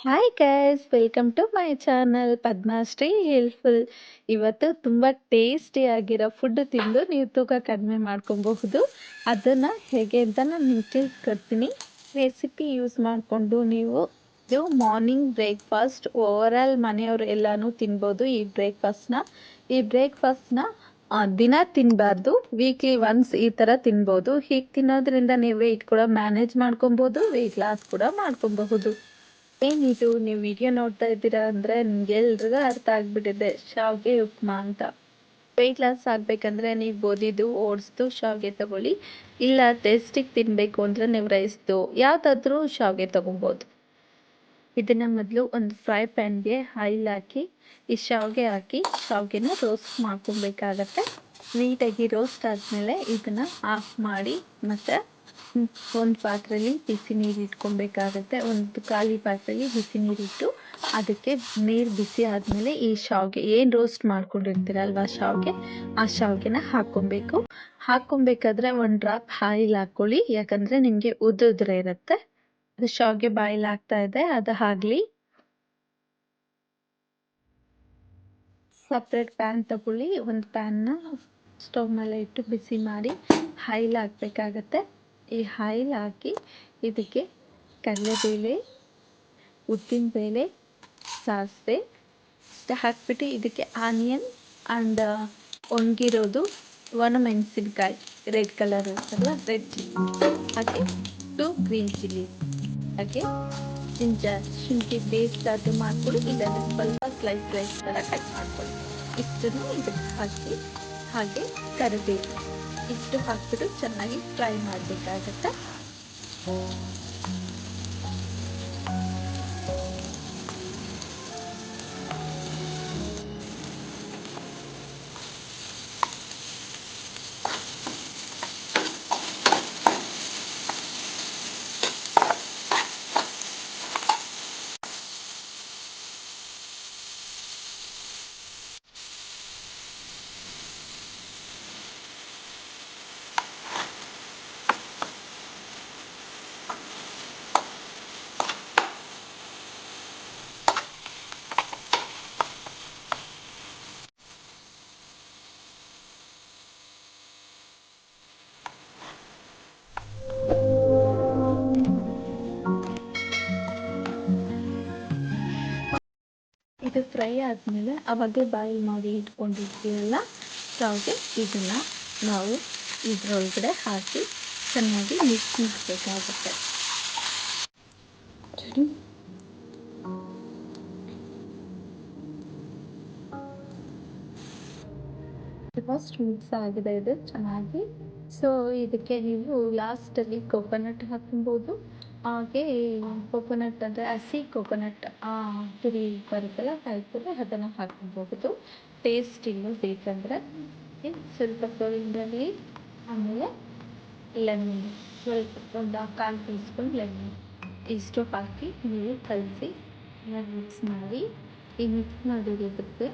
Hi guys, welcome to my channel Padmashri helpful. ಇವತ್ತು ತುಂಬ ಟೇಸ್ಟಿಯಾಗಿರೋ food ತಿಂದು ನೀವು ತೂಕ ಕಡಿಮೆ ಮಾಡ್ಕೊಬಹುದು. ಅದನ್ನು ಹೇಗೆ ಅಂತ ನಾನು ನಿಮ್ಗೆ ತಿಳಿಸ್ಕೊಡ್ತೀನಿ. ರೆಸಿಪಿ ಯೂಸ್ ಮಾಡಿಕೊಂಡು ನೀವು ಇದು ಮಾರ್ನಿಂಗ್ ಬ್ರೇಕ್ಫಾಸ್ಟ್ ಓವರಾಲ್ ಮನೆಯವರು ಎಲ್ಲನೂ ತಿನ್ಬೋದು. ಈ ಬ್ರೇಕ್ಫಾಸ್ಟ್ನ ದಿನ ತಿನ್ನಬಾರ್ದು, ವೀಕ್ಲಿ ಒನ್ಸ್ ಈ ಥರ ತಿನ್ಬೋದು. ಹೀಗೆ ತಿನ್ನೋದ್ರಿಂದ ನೀವು ವೆಯ್ಟ್ ಕೂಡ ಮ್ಯಾನೇಜ್ ಮಾಡ್ಕೊಬೋದು, ವೆಯ್ಟ್ ಲಾಸ್ ಕೂಡ ಮಾಡ್ಕೊಬಹುದು. ಏನಿದು ನೀವು ವಿಡಿಯೋ ನೋಡ್ತಾ ಇದ್ದೀರಾ ಅಂದರೆ ನಿಮ್ಗೆ ಎಲ್ರಿಗೂ ಅರ್ಥ ಆಗ್ಬಿಟ್ಟಿದೆ, ಶಾವಿಗೆ ಉಪ್ಮಾ ಅಂತ. ವೆಯ್ಟ್ ಲಾಸ್ ಆಗಬೇಕಂದ್ರೆ ನೀವು ಗೋಧಿದು ಓಟ್ಸ್ದು ಶಾವಿಗೆ ತಗೊಳ್ಳಿ, ಇಲ್ಲ ಟೇಸ್ಟಿಗೆ ತಿನ್ನಬೇಕು ಅಂದರೆ ನೀವು ರೈಸ್ದು ಯಾವುದಾದ್ರೂ ಶಾವಿಗೆ ತಗೊಬೋದು. ಇದನ್ನು ಮೊದಲು ಒಂದು ಫ್ರೈ ಪ್ಯಾನ್ಗೆ ಆಯಿಲ್ ಹಾಕಿ ಈ ಶಾವಿಗೆ ಹಾಕಿ ಶಾವಿಗೆನ ರೋಸ್ಟ್ ಮಾಡ್ಕೊಬೇಕಾಗತ್ತೆ. ನೀಟಾಗಿ ರೋಸ್ಟ್ ಆದಮೇಲೆ ಇದನ್ನು ಆಫ್ ಮಾಡಿ ಮತ್ತು ಒಂದು ಪಾತ್ರೆಯಲ್ಲಿ ಬಿಸಿ ನೀರು ಇಟ್ಕೊಬೇಕಾಗತ್ತೆ. ಒಂದು ಖಾಲಿ ಪಾತ್ರೆಯಲ್ಲಿ ಬಿಸಿ ನೀರಿಟ್ಟು ಅದಕ್ಕೆ ನೀರು ಬಿಸಿ ಆದಮೇಲೆ ಈ ಶಾವಿಗೆ ಏನು ರೋಸ್ಟ್ ಮಾಡ್ಕೊಂಡಿರ್ತೀರಲ್ವ ಆ ಶಾವಿಗೆನ ಹಾಕ್ಕೊಬೇಕಾದ್ರೆ ಒಂದು ಡ್ರಾಪ್ ಆಯಿಲ್ ಹಾಕ್ಕೊಳ್ಳಿ, ಯಾಕಂದರೆ ನಿಮಗೆ ಉದುದ್ರೆ ಇರುತ್ತೆ. ಅದು ಶಾವಿಗೆ ಬಾಯಲ್ಲಿ ಆಗ್ತಾ ಇದೆ, ಅದು ಆಗಲಿ. ಸಪ್ರೇಟ್ ಪ್ಯಾನ್ ತಗೊಳ್ಳಿ, ಒಂದು ಪ್ಯಾನ್ನ ಸ್ಟವ್ ಮೇಲೆ ಇಟ್ಟು ಬಿಸಿ ಮಾಡಿ ಆಯಿಲ್ ಹಾಕಬೇಕಾಗತ್ತೆ. ಈ ಆಯಿಲ್ ಹಾಕಿ ಇದಕ್ಕೆ ಕಡಲೆಬೇಳೆ, ಉದ್ದಿನಬೇಳೆ, ಸಾಸಿವೆ ಹಾಕ್ಬಿಟ್ಟು ಇದಕ್ಕೆ ಆನಿಯನ್ ಆ್ಯಂಡ್ ಒಣಗಿರೋದು ಒಣಮೆಣಸಿನ್ಕಾಯಿ ರೆಡ್ ಕಲರ್ ಇರುತ್ತಲ್ಲ, ರೆಡ್ ಚಿಲ್ಲಿ ಹಾಗೆ 2 ಗ್ರೀನ್ ಚಿಲ್ಲಿ ಹಾಗೆ ಶುಂಠಿ ಪೇಸ್ಟ್ ಅದು ಮಾಡಿಕೊಡಿ. ಇದನ್ನು ಸ್ವಲ್ಪ ಸ್ಲೈಸ್ ಥರ ಕಟ್ ಮಾಡ್ಕೊಳ್ಳಿ. ಇಷ್ಟನ್ನು ಇದಕ್ಕೆ ಹಾಕಿ ಹಾಗೆ ಕರಿಬೇವು ಇಷ್ಟು ಹಾಕ್ಬಿಟ್ಟು ಚೆನ್ನಾಗಿ ಫ್ರೈ ಮಾಡಬೇಕಾಗತ್ತೆ. ಇದು ಫ್ರೈ ಆದಮೇಲೆ ಅವಾಗೆ ಬಾಯಿಲ್ ಮಾಡಿ ಇಟ್ಕೊಂಡಿರ್ತೀವಲ್ಲ ಶಾವಿಗೆ, ಇದನ್ನು ನಾವು ಇದರೊಳಗಡೆ ಹಾಕಿ ಚೆನ್ನಾಗಿ ಮಿಕ್ಸ್ ಮಾಡಬೇಕಾಗುತ್ತೆ. ಆಲ್ಮೋಸ್ಟ್ ಮಿಕ್ಸ್ ಆಗಿದೆ ಇದು ಚೆನ್ನಾಗಿ. ಸೊ ಇದಕ್ಕೆ ನೀವು ಲಾಸ್ಟಲ್ಲಿ ಕೊಕೊನಟ್ ಹಾಕ್ಕೊಬೋದು. ಹಾಗೆ ಕೊಕೊನಟ್ ಅಂದರೆ ಹಸಿ ಕೊಕೊನಟ್ ಪುಡಿ ಬರುತ್ತಲ್ಲ, ಕಾಯ್ತದೆ, ಅದನ್ನು ಹಾಕ್ಕೊಬಹುದು. ಟೇಸ್ಟ್ ಇನ್ನೂ ಬೇಕಂದರೆ ಸ್ವಲ್ಪ ಕೊತ್ತಂಬರಿ, ಆಮೇಲೆ ಲೆಮನ್ ಸ್ವಲ್ಪ ಒಂದು 1/4 ಟೀ ಸ್ಪೂನ್ ಲೆಮನ್ ಇಷ್ಟು ಹಾಕಿ ನೀವು ಕಲಸಿ ಮಿಕ್ಸ್ ಮಾಡಿ. ಈ ಮಿಕ್ಸ್ ಮಾಡಿರೋದಕ್ಕೆ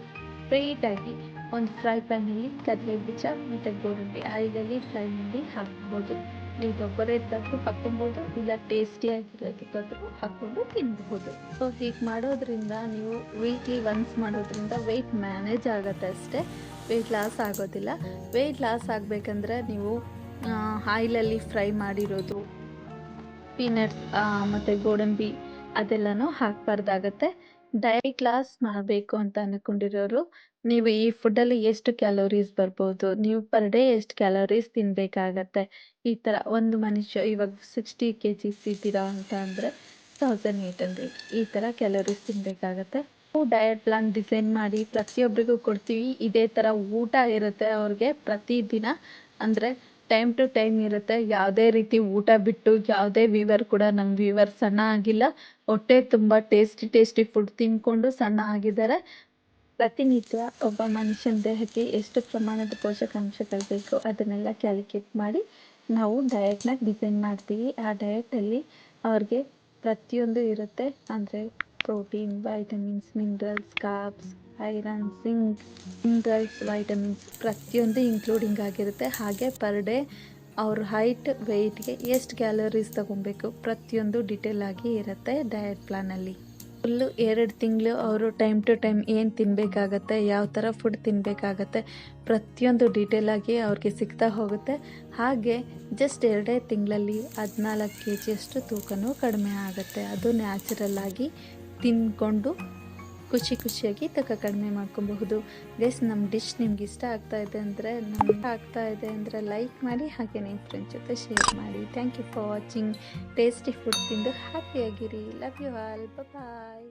ಸ್ಟ್ರೈಟಾಗಿ ಒಂದು ಫ್ರೈ ಪ್ಯಾನಲ್ಲಿ ಕಡಲೆ ಬೀಜ ಮತ್ತು ಗೋಡಂಬಿ ಆಯಿಲಲ್ಲಿ ಫ್ರೈ ಮಾಡಿ ಹಾಕ್ಬೋದು. ನೀವು ಕೊಬ್ಬರಿ ತಂದು ಹಾಕ್ಕೊಬೋದು, ಇಲ್ಲ ಟೇಸ್ಟಿಯಾಗಿರೋದಕ್ಕಾದರೂ ಹಾಕ್ಕೊಂಡು ತಿನ್ನಬಹುದು. ಸೊ ಹೀಗೆ ಮಾಡೋದ್ರಿಂದ ನೀವು ವೀಕ್ಲಿ ಒನ್ಸ್ ಮಾಡೋದ್ರಿಂದ ವೆಯ್ಟ್ ಮ್ಯಾನೇಜ್ ಆಗುತ್ತೆ ಅಷ್ಟೇ, ವೆಯ್ಟ್ ಲಾಸ್ ಆಗೋದಿಲ್ಲ. ವೆಯ್ಟ್ ಲಾಸ್ ಆಗಬೇಕಂದ್ರೆ ನೀವು ಆಯಿಲಲ್ಲಿ ಫ್ರೈ ಮಾಡಿರೋದು ಪೀನಟ್ಸ್ ಮತ್ತು ಗೋಡಂಬಿ ಅದೆಲ್ಲನೂ ಹಾಕಬಾರ್ದಾಗತ್ತೆ. ಡಯಟ್ ಲಾಸ್ ಮಾಡಬೇಕು ಅಂತ ಅಂದ್ಕೊಂಡಿರೋರು ನೀವು ಈ ಫುಡ್ಡಲ್ಲಿ ಎಷ್ಟು ಕ್ಯಾಲೋರೀಸ್ ಬರ್ಬೋದು, ನೀವು ಪರ್ ಡೇ ಎಷ್ಟು ಕ್ಯಾಲೋರೀಸ್ ತಿನ್ನಬೇಕಾಗತ್ತೆ. ಈ ಥರ ಒಂದು ಮನುಷ್ಯ ಇವಾಗ 60 kgs ಇದ್ದೀರಾ ಅಂತ ಅಂದರೆ 1800 ಈ ಥರ ಕ್ಯಾಲೋರೀಸ್ ತಿನ್ನಬೇಕಾಗತ್ತೆ. ನಾವು ಡಯಟ್ ಪ್ಲಾನ್ ಡಿಸೈನ್ ಮಾಡಿ ಪ್ರತಿಯೊಬ್ಬರಿಗೂ ಕೊಡ್ತೀವಿ. ಇದೇ ಥರ ಊಟ ಇರುತ್ತೆ ಅವ್ರಿಗೆ ಪ್ರತಿದಿನ, ಅಂದರೆ ಟೈಮ್ ಟು ಟೈಮ್ ಇರುತ್ತೆ. ಯಾವುದೇ ರೀತಿ ಊಟ ಬಿಟ್ಟು ಯಾವುದೇ ವೀವರ್ ಕೂಡ ನಮ್ಮ ವೀವರ್ ಸಣ್ಣ ಆಗಿಲ್ಲ. ಹೊಟ್ಟೆ ತುಂಬ ಟೇಸ್ಟಿ ಫುಡ್ ತಿಂದ್ಕೊಂಡು ಸಣ್ಣ ಆಗಿದ್ದಾರೆ. ಪ್ರತಿನಿತ್ಯ ಒಬ್ಬ ಮನುಷ್ಯನ ದೇಹಕ್ಕೆ ಎಷ್ಟು ಪ್ರಮಾಣದ ಪೋಷಕಾಂಶಗಳು ಬೇಕು ಅದನ್ನೆಲ್ಲ ಕ್ಯಾಲ್ಕುಲೇಟ್ ಮಾಡಿ ನಾವು ಡಯಟ್ನ ಡಿಸೈನ್ ಮಾಡ್ತೀವಿ. ಆ ಡಯಟಲ್ಲಿ ಅವ್ರಿಗೆ ಪ್ರತಿಯೊಂದು ಇರುತ್ತೆ, ಅಂದರೆ protein, vitamins, minerals, carbs, iron, zinc, minerals, vitamins ಪ್ರತಿಯೊಂದು ಇನ್ಕ್ಲೂಡಿಂಗ್ ಆಗಿರುತ್ತೆ. ಹಾಗೆ ಪರ್ ಡೇ ಅವ್ರ ಹೈಟ್ ವೆಯ್ಟ್ಗೆ ಎಷ್ಟು ಕ್ಯಾಲೋರೀಸ್ ತೊಗೊಬೇಕು ಪ್ರತಿಯೊಂದು ಡಿಟೇಲ್ ಆಗಿ ಇರುತ್ತೆ ಡಯಟ್ ಪ್ಲಾನಲ್ಲಿ. ಫುಲ್ಲು 2 ತಿಂಗಳು ಅವರು ಟೈಮ್ ಟು ಟೈಮ್ ಏನು ತಿನ್ನಬೇಕಾಗತ್ತೆ, ಯಾವ ಥರ ಫುಡ್ ತಿನ್ನಬೇಕಾಗತ್ತೆ, ಪ್ರತಿಯೊಂದು ಡೀಟೇಲಾಗಿ ಅವ್ರಿಗೆ ಸಿಗ್ತಾ ಹೋಗುತ್ತೆ. ಹಾಗೆ ಜಸ್ಟ್ 2 ತಿಂಗಳಲ್ಲಿ 14 ಕೆ ಜಿಯಷ್ಟು ತೂಕನೂ ಕಡಿಮೆ ಆಗುತ್ತೆ. ಅದು ನ್ಯಾಚುರಲ್ಲಾಗಿ ತಿಂದ್ಕೊಂಡು ಖುಷಿಯಾಗಿ ತೂಕ ಕಡಿಮೆ ಮಾಡ್ಕೊಬಹುದು. ಗೈಸ್, ನಮ್ಮ ಡಿಶ್ ನಿಮ್ಗೆ ಇಷ್ಟ ಆಗ್ತಾ ಇದೆ ಅಂದರೆ ಲೈಕ್ ಮಾಡಿ, ಹಾಗೆ ನಿಮ್ಮ ಫ್ರೆಂಡ್ಸ್ ಜೊತೆ ಶೇರ್ ಮಾಡಿ. Thank you for watching. Tasty food ತಿಂದು ಹ್ಯಾಪಿಯಾಗಿರಿ. Love you all. ಬಾಯ್.